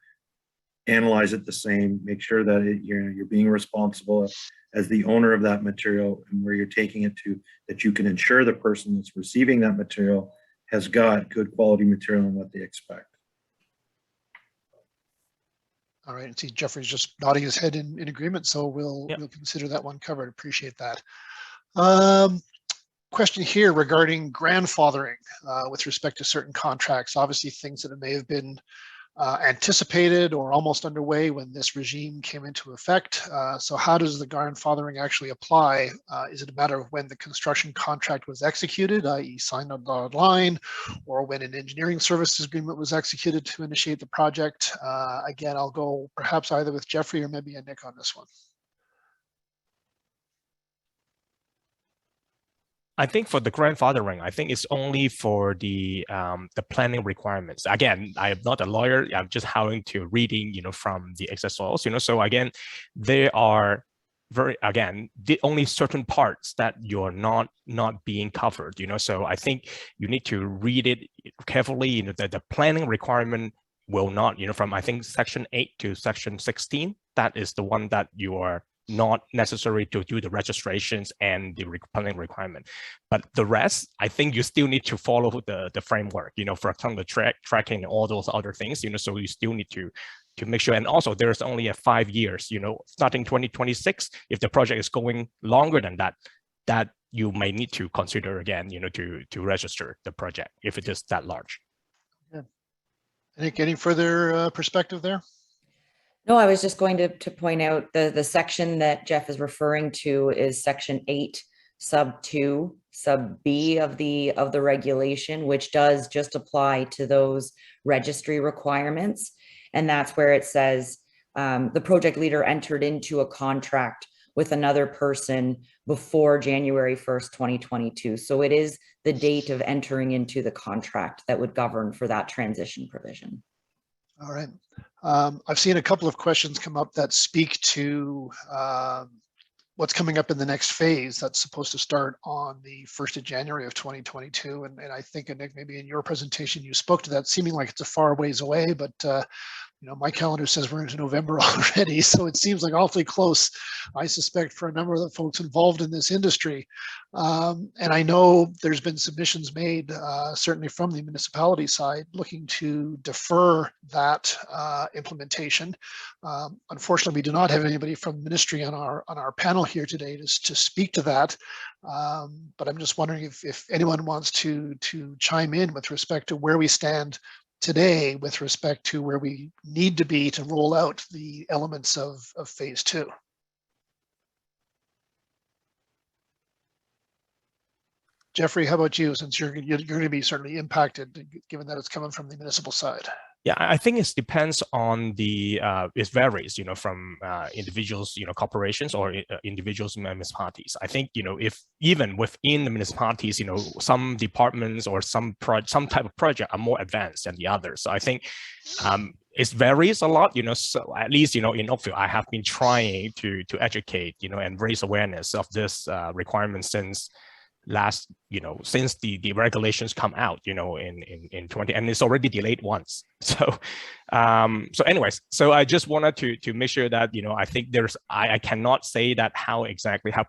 analyze it the same, make sure that you're being responsible as the owner of that material and where you're taking it to, that you can ensure the person that's receiving that material has got good quality material and what they expect. All right, and see Jeffrey's just nodding his head in agreement, so we'll consider that one covered. Appreciate that. Question here regarding grandfathering with respect to certain contracts, obviously things that may have been anticipated or almost underway when this regime came into effect. So how does the grandfathering actually apply? Is it a matter of when the construction contract was executed, i.e. signed on the dotted line, or when an engineering services agreement was executed to initiate the project? Again, I'll go perhaps either with Jeffrey or maybe a Nick on this one. I think for the grandfathering, I think it's only for the planning requirements. Again, I am not a lawyer. I'm just having to reading, you know, from the excess soils, you know. So again, there are the only certain parts that you're not being covered, you know. So I think you need to read it carefully. You know, that the planning requirement will not, you know, from I think section 8 to section 16. That is the one that you are not necessary to do the registrations and the planning requirement. But the rest, I think you still need to follow the framework, you know, for example, the tracking and all those other things, you know, so you still need to make sure. And also there's only a 5 years, you know, starting 2026, if the project is going longer than that, that you may need to consider again, you know, to register the project if it is that large. Yeah. Nick, any further perspective there? No, I was just going to point out the section that Jeff is referring to is section 8, sub 2, sub B of the regulation, which does just apply to those registry requirements. And that's where it says the project leader entered into a contract with another person before January 1st, 2022. So it is the date of entering into the contract that would govern for that transition provision. All right. I've seen a couple of questions come up that speak to what's coming up in the next phase that's supposed to start on the 1st of January of 2022. And I think, Nick, maybe in your presentation, you spoke to that seeming like it's a far ways away, but you know, my calendar says we're into November already, so it seems like awfully close, I suspect, for a number of the folks involved in this industry. And I know there's been submissions made, certainly from the municipality side, looking to defer that implementation. Unfortunately, we do not have anybody from the ministry on our panel here today to speak to that. But I'm just wondering if anyone wants to chime in with respect to where we stand today with respect to where we need to be to roll out the elements of phase 2. Jeffrey, how about you, since you're going to be certainly impacted, given that it's coming from the municipal side? Yeah, I think it depends on the, it varies, you know, from individuals, you know, corporations or individuals, municipalities. I think, you know, if even within the municipalities, you know, some departments or some type of project are more advanced than the others. So I think it varies a lot, you know, so at least, you know, in Oakville, I have been trying to educate, you know, and raise awareness of this requirement since last, you know, since the regulations come out, you know, in 20, and it's already delayed once. So, so anyways, so I just wanted to make sure that, you know, I think I cannot say that how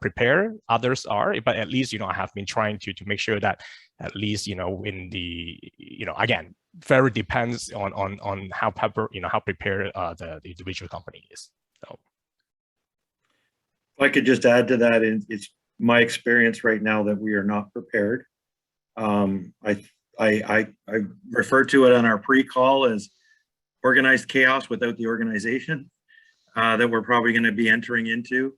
prepared others are, but at least, you know, I have been trying to make sure that at least, you know, in the, you know, again, very depends on how prepared the individual company is. So. If I could just add to that, it's my experience right now that we are not prepared. I refer to it on our pre-call as organized chaos without the organization that we're probably going to be entering into.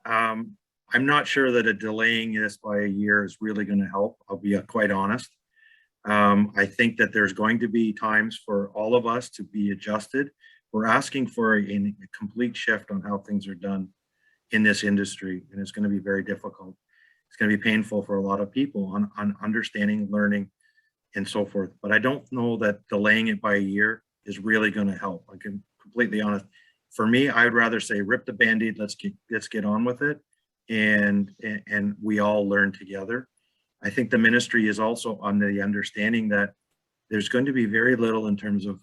I'm not sure that delaying this by a year is really going to help. I'll be quite honest. I think that there's going to be times for all of us to be adjusted. We're asking for a complete shift on how things are done in this industry, and it's going to be very difficult. It's going to be painful for a lot of people on understanding, learning, and so forth. But I don't know that delaying it by a year is really going to help. I can completely honest. For me, I'd rather say rip the Band-Aid, let's get on with it, and we all learn together. I think the ministry is also on the understanding that there's going to be very little in terms of,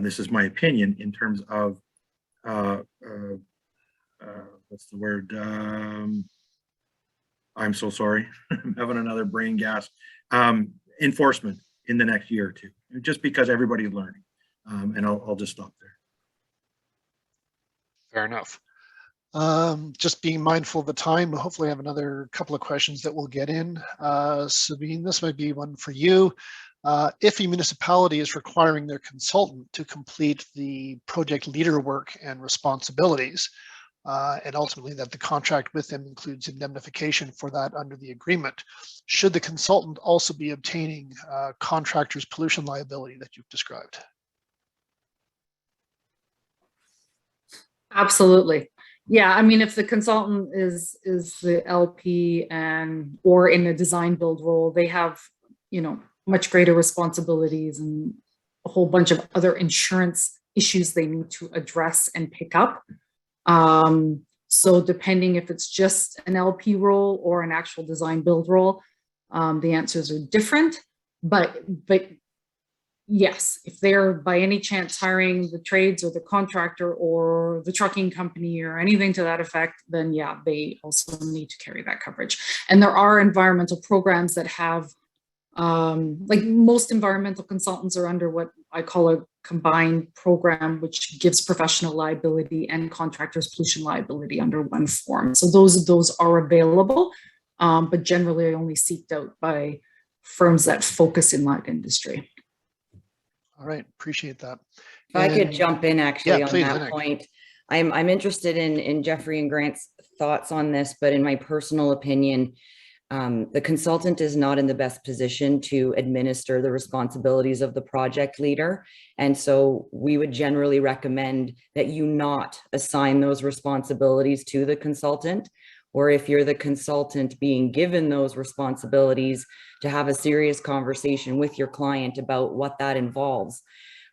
this is my opinion, in terms of, what's the word? I'm so sorry, I'm having another brain gas. Enforcement in the next year or two, just because everybody's learning. And I'll just stop there. Fair enough. Just being mindful of the time, hopefully I have another couple of questions that we'll get in. Sabine, this might be one for you. If a municipality is requiring their consultant to complete the project leader work and responsibilities, and ultimately that the contract with them includes indemnification for that under the agreement, should the consultant also be obtaining contractor's pollution liability that you've described? Absolutely. Yeah, I mean, if the consultant is the LP or in a design build role, they have, much greater responsibilities and a whole bunch of other insurance issues they need to address and pick up. So depending if it's just an LP role or an actual design build role, the answers are different. But yes, if they're by any chance hiring the trades or the contractor or the trucking company or anything to that effect, then yeah, they also need to carry that coverage. And there are environmental programs that have, like most environmental consultants are under what I call a combined program, which gives professional liability and contractors pollution liability under one form. So those are available, but generally only seeked out by firms that focus in that industry. All right, appreciate that. If I could jump in actually on that point. I'm interested in Jeffrey and Grant's thoughts on this, but in my personal opinion, the consultant is not in the best position to administer the responsibilities of the project leader. And so we would generally recommend that you not assign those responsibilities to the consultant, or if you're the consultant being given those responsibilities, to have a serious conversation with your client about what that involves.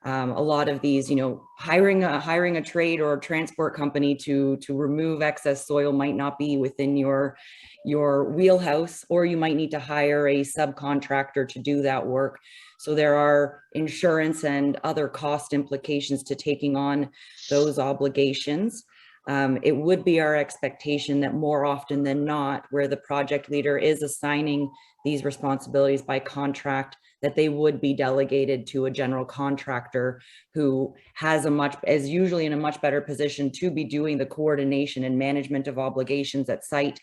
A lot of these, hiring a trade or a transport company to remove excess soil might not be within your wheelhouse, or you might need to hire a subcontractor to do that work. So there are insurance and other cost implications to taking on those obligations. It would be our expectation that more often than not, where the project leader is assigning these responsibilities by contract, that they would be delegated to a general contractor who is usually in a much better position to be doing the coordination and management of obligations at site,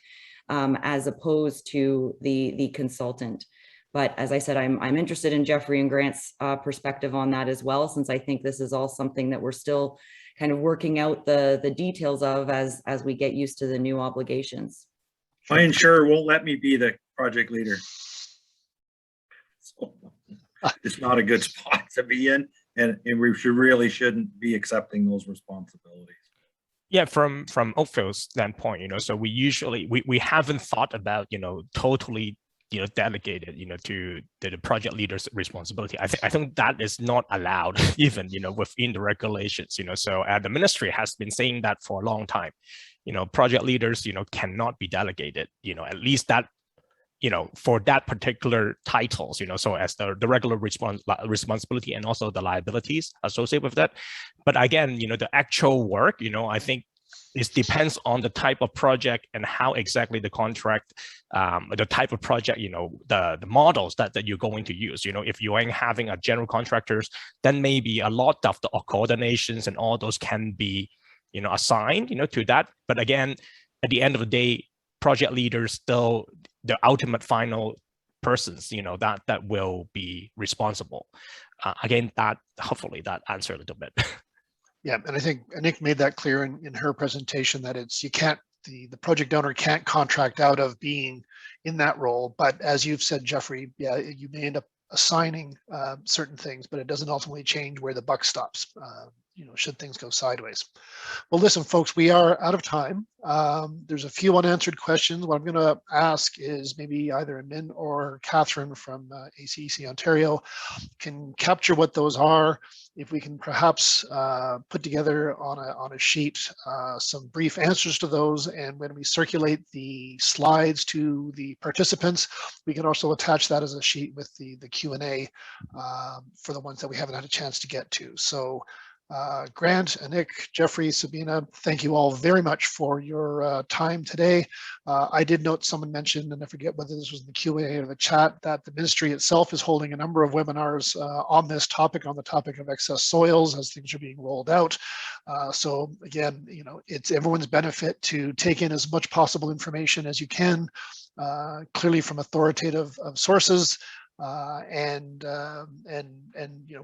as opposed to the consultant. But as I said, I'm interested in Jeffrey and Grant's perspective on that as well, since I think this is all something that we're still kind of working out the details of as we get used to the new obligations. My insurer won't let me be the project leader. So it's not a good spot to be in, and we really shouldn't be accepting those responsibilities. Yeah, from Oakville's standpoint, so we usually we haven't thought about totally delegated to the project leader's responsibility. I think that is not allowed even within the regulations. So the ministry has been saying that for a long time. Project leaders cannot be delegated. At least that for that particular titles. So as the regular responsibility and also the liabilities associated with that. But again, the actual work, I think it depends on the type of project and how exactly the contract, the type of project, the models that you're going to use. If you ain't having a general contractors, then maybe a lot of the coordinations and all those can be, assigned, to that. But again, at the end of the day, project leaders still the ultimate final persons, that will be responsible. Again, that hopefully that answered a little bit. Yeah, and I think Nick made that clear in her presentation that the project owner can't contract out of being in that role. But as you've said, Jeffrey, yeah, you may end up assigning certain things, but it doesn't ultimately change where the buck stops, should things go sideways. Well, listen, folks, we are out of time. There's a few unanswered questions. What I'm going to ask is maybe either Min or Catherine from ACEC Ontario can capture what those are. If we can perhaps put together on a sheet some brief answers to those, and when we circulate the slides to the participants, we can also attach that as a sheet with the Q&A for the ones that we haven't had a chance to get to. So Grant, Nick, Jeffrey, Sabina, thank you all very much for your time today. I did note someone mentioned, and I forget whether this was in the Q&A or the chat, that the ministry itself is holding a number of webinars on this topic, on the topic of excess soils as things are being rolled out. So again, it's everyone's benefit to take in as much possible information as you can, clearly from authoritative sources. And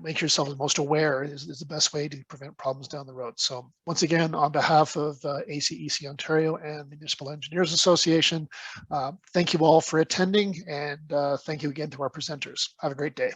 make yourself the most aware is the best way to prevent problems down the road. So once again, on behalf of ACEC Ontario and the Municipal Engineers Association, thank you all for attending, and thank you again to our presenters. Have a great day.